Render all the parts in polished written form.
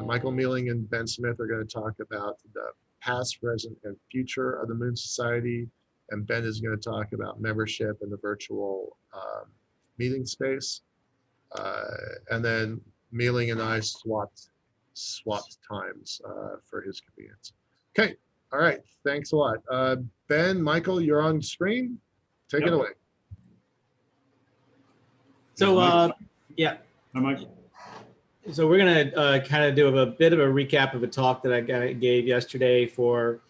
Michael Mealing and Ben Smith are going to talk about the past, present, and future of the Moon Society. And Ben is going to talk about membership in the virtual meeting space. And then Mealing and I swapped times for his convenience. Okay, all right, thanks a lot. Ben, Michael, you're on screen. Take it away. So, yeah. Hi, Mike. So we're going to kind of do a bit of a recap of a talk that I gave yesterday for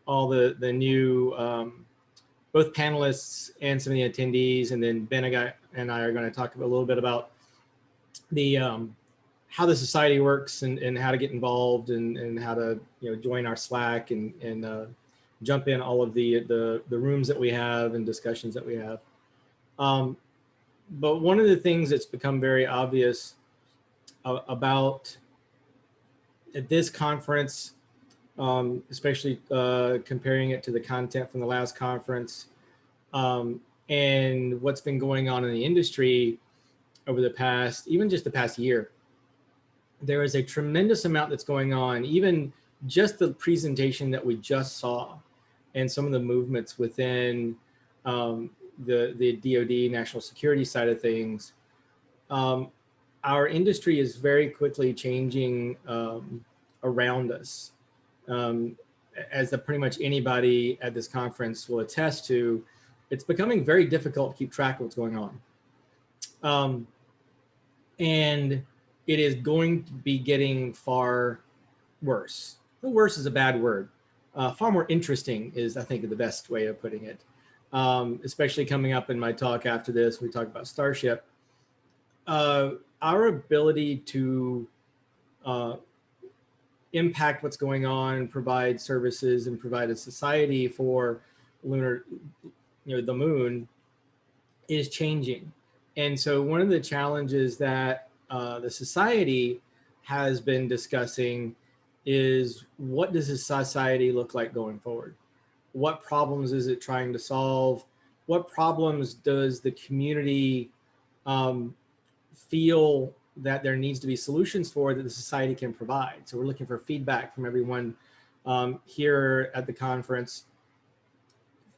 all the new, both panelists and some of the attendees. And then Ben and I are going to talk a little bit about the how the society works and how to get involved and how to join our Slack and jump in all of the rooms that we have and discussions that we have. But one of the things that's become very obvious about at this conference, especially comparing it to the content from the last conference, and what's been going on in the industry over the past, even just the past year, there is a tremendous amount that's going on, even just the presentation that we just saw and some of the movements within the DoD national security side of things. Our industry is very quickly changing around us. As pretty much anybody at this conference will attest to, it's becoming very difficult to keep track of what's going on. And it is going to be getting far worse. The worse is a bad word. Far more interesting is, I think, the best way of putting it. Especially coming up in my talk after this, we talk about Starship. Our ability to impact what's going on, provide services, and provide a society for lunar, the moon, is changing. And so one of the challenges that the society has been discussing is, what does a society look like going forward? What problems is it trying to solve? What problems does the community feel that there needs to be solutions for that the society can provide? So we're looking for feedback from everyone here at the conference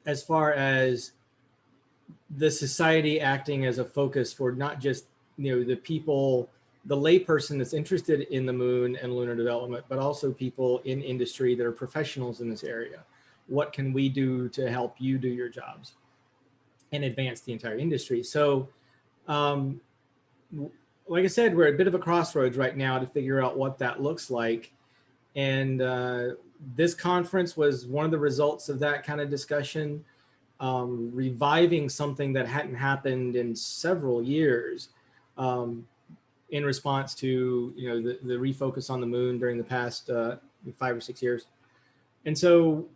as far as the society acting as a focus for not just the people, the layperson that's interested in the moon and lunar development, but also people in industry that are professionals in this area. What can we do to help you do your jobs and advance the entire industry? So like I said, we're at a bit of a crossroads right now to figure out what that looks like. And this conference was one of the results of that kind of discussion, reviving something that hadn't happened in several years in response to the refocus on the moon during the past 5 or 6 years. And so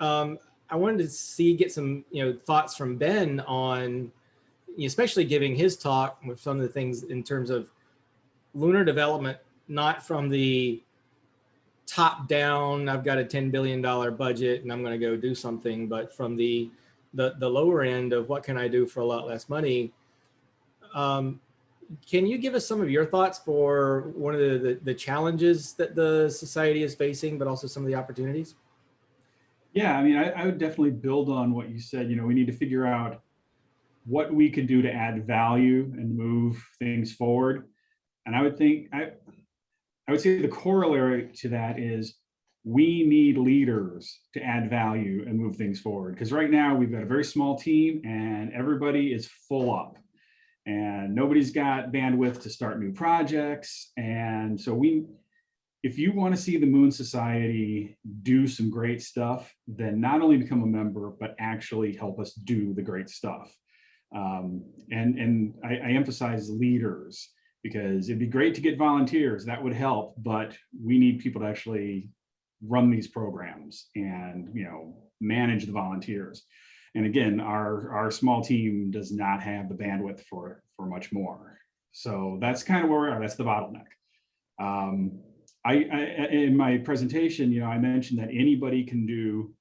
I wanted to get some thoughts from Ben on, especially giving his talk with some of the things in terms of lunar development, not from the top down, I've got a $10 billion budget and I'm going to go do something, but from the lower end of what can I do for a lot less money. Can you give us some of your thoughts for one of the challenges that the society is facing, but also some of the opportunities? Yeah, I mean, I would definitely build on what you said. We need to figure out what we could do to add value and move things forward. And I would say the corollary to that is, we need leaders to add value and move things forward. Because right now we've got a very small team and everybody is full up and nobody's got bandwidth to start new projects. And so if you want to see the Moon Society do some great stuff, then not only become a member, but actually help us do the great stuff. And I emphasize leaders, because it'd be great to get volunteers, that would help, but we need people to actually run these programs and manage the volunteers. And again, our small team does not have the bandwidth for much more. So that's kind of where we are. That's the bottleneck. In my presentation, I mentioned that anybody can do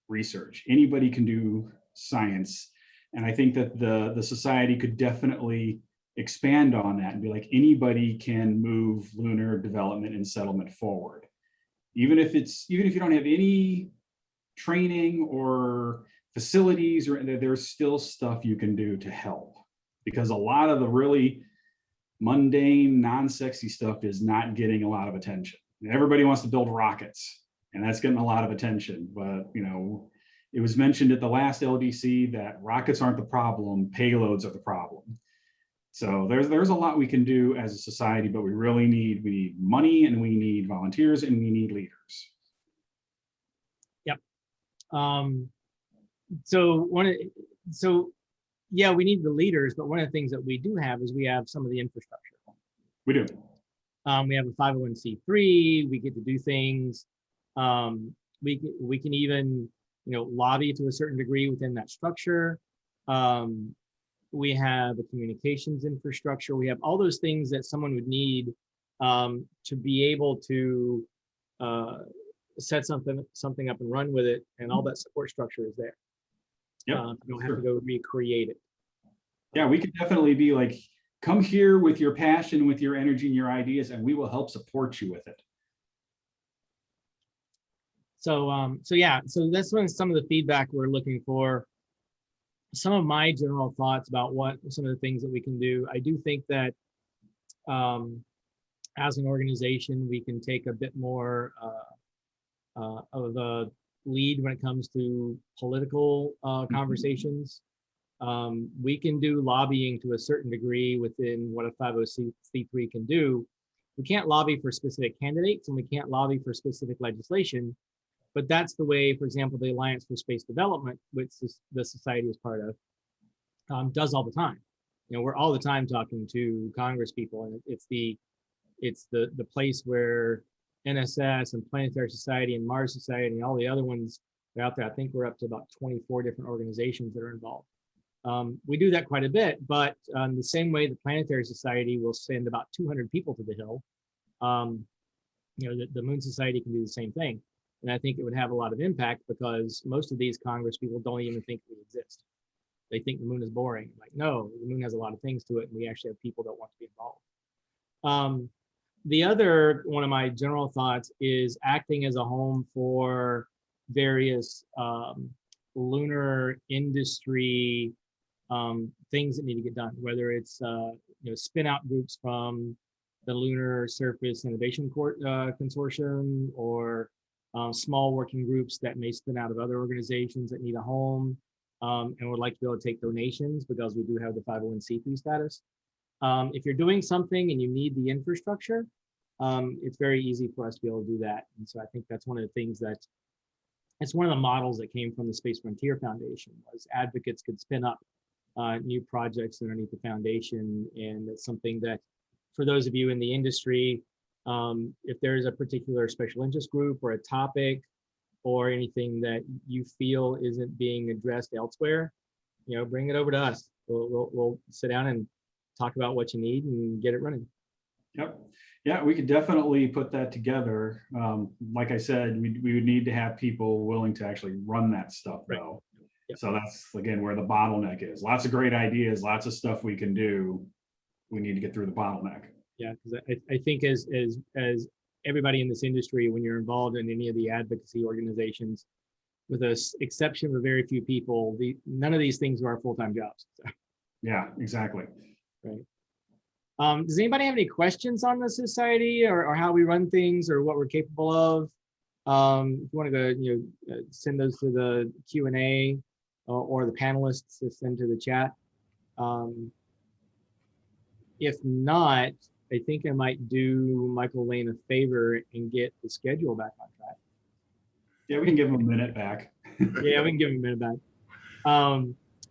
research, anybody can do science. And I think that the society could definitely expand on that and be like, anybody can move lunar development and settlement forward. Even if you don't have any training or facilities, or there's still stuff you can do to help, because a lot of the really mundane, non-sexy stuff is not getting a lot of attention. Everybody wants to build rockets, and that's getting a lot of attention. But it was mentioned at the last LDC that rockets aren't the problem, payloads are the problem. So there's a lot we can do as a society, but we really need money, and we need volunteers, and we need leaders. Yep. Yeah, we need the leaders, but one of the things that we do have is we have some of the infrastructure. We do. We have a 501c3. We get to do things. We can even lobby to a certain degree within that structure. We have a communications infrastructure. We have all those things that someone would need to be able to set something up and run with it, and all that support structure is there. Yep, you don't have to go recreate it. Yeah, we could definitely be like, come here with your passion, with your energy and your ideas, and we will help support you with it. So that's some of the feedback we're looking for. Some of my general thoughts about what some of the things that we can do. I do think that as an organization, we can take a bit more of a lead when it comes to political conversations. We can do lobbying to a certain degree within what a 501c3 can do. We can't lobby for specific candidates, and we can't lobby for specific legislation, but that's the way, for example, the Alliance for Space Development, which the society is part of, does all the time. We're all the time talking to Congress people, and it's the place where NSS and Planetary Society and Mars Society and all the other ones are out there. I think we're up to about 24 different organizations that are involved. We do that quite a bit, but the same way the Planetary Society will send about 200 people to the Hill, the Moon Society can do the same thing. And I think it would have a lot of impact, because most of these Congress people don't even think we exist. They think the moon is boring. Like, no, the moon has a lot of things to it, and we actually have people that want to be involved. The other one of my general thoughts is acting as a home for various lunar industry things that need to get done, whether it's spin out groups from the Lunar Surface Innovation Consortium, or small working groups that may spin out of other organizations that need a home and would like to be able to take donations, because we do have the 501c3 status. If you're doing something and you need the infrastructure, it's very easy for us to be able to do that. And so I think that's one of the things it's one of the models that came from the Space Frontier Foundation, was advocates could spin up new projects underneath the foundation. And it's something that, for those of you in the industry, if there's a particular special interest group or a topic or anything that you feel isn't being addressed elsewhere, bring it over to us. We'll sit down and talk about what you need and get it running. Yep. Yeah, we could definitely put that together. Like I said, we would need to have people willing to actually run that stuff, though. Right. Yep. So that's, again, where the bottleneck is. Lots of great ideas, lots of stuff we can do. We need to get through the bottleneck. Yeah, because I think as everybody in this industry, when you're involved in any of the advocacy organizations, with the exception of a very few people, none of these things are our full-time jobs. So. Yeah, exactly. Right. Does anybody have any questions on the society, or how we run things, or what we're capable of? If you want to go, send those to the Q&A or the panelists to send to the chat. If not, I think I might do Michael Lane a favor and get the schedule back on track. Yeah, we can give him a minute back. Yeah, we can give him a minute back.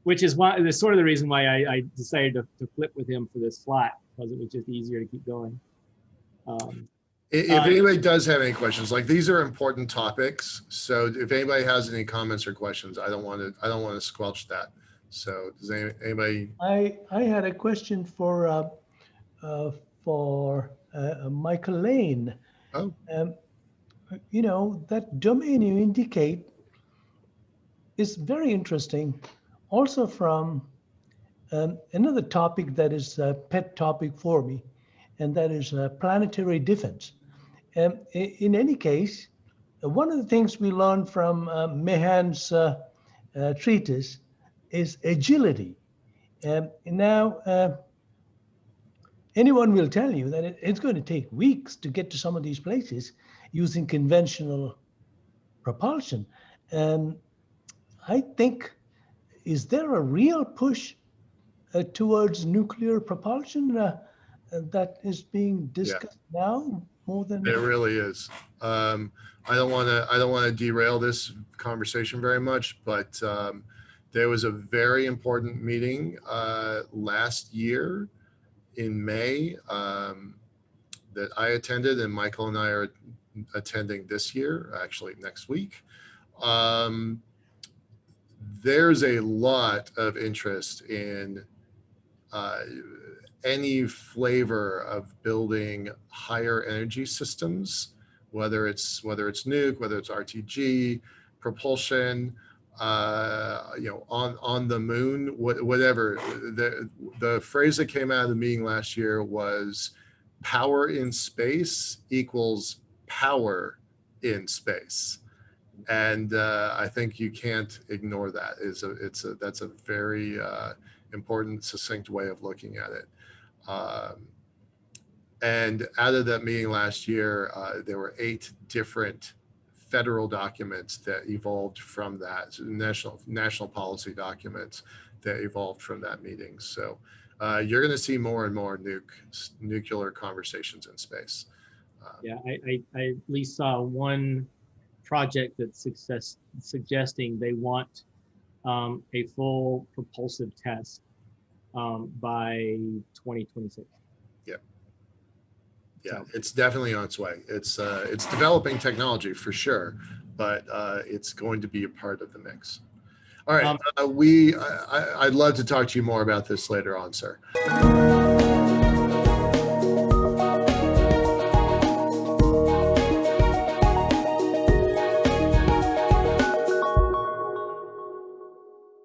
Which is sort of the reason why I decided to flip with him for this slot, because it was just easier to keep going. If anybody does have any questions, like, these are important topics. So if anybody has any comments or questions, I don't want to squelch that. So does anybody? I had a question for Michael Lane. Oh. That domain you indicate is very interesting, also from another topic that is a pet topic for me, and that is planetary defense. In any case, one of the things we learned from Mehan's treatise is agility. Now, anyone will tell you that it's going to take weeks to get to some of these places using conventional propulsion. I think, is there a real push towards nuclear propulsion that is being discussed now more than? It really is. I don't want to derail this conversation very much, but there was a very important meeting last year in May that I attended, and Michael and I are attending this year, actually next week. There's a lot of interest in any flavor of building higher energy systems, whether it's nuke, whether it's RTG, propulsion, on the moon, whatever. The phrase that came out of the meeting last year was power in space equals power in space. And I think you can't ignore that. That's a very important, succinct way of looking at it. And out of that meeting last year, there were 8 different federal documents that evolved from that, so national policy documents that evolved from that meeting. So you're going to see more and more nuclear conversations in space. Yeah, I at least saw one project that's suggesting they want a full propulsive test by 2026. Yeah, it's definitely on its way. It's developing technology for sure, but it's going to be a part of the mix. All right, I'd love to talk to you more about this later on, sir.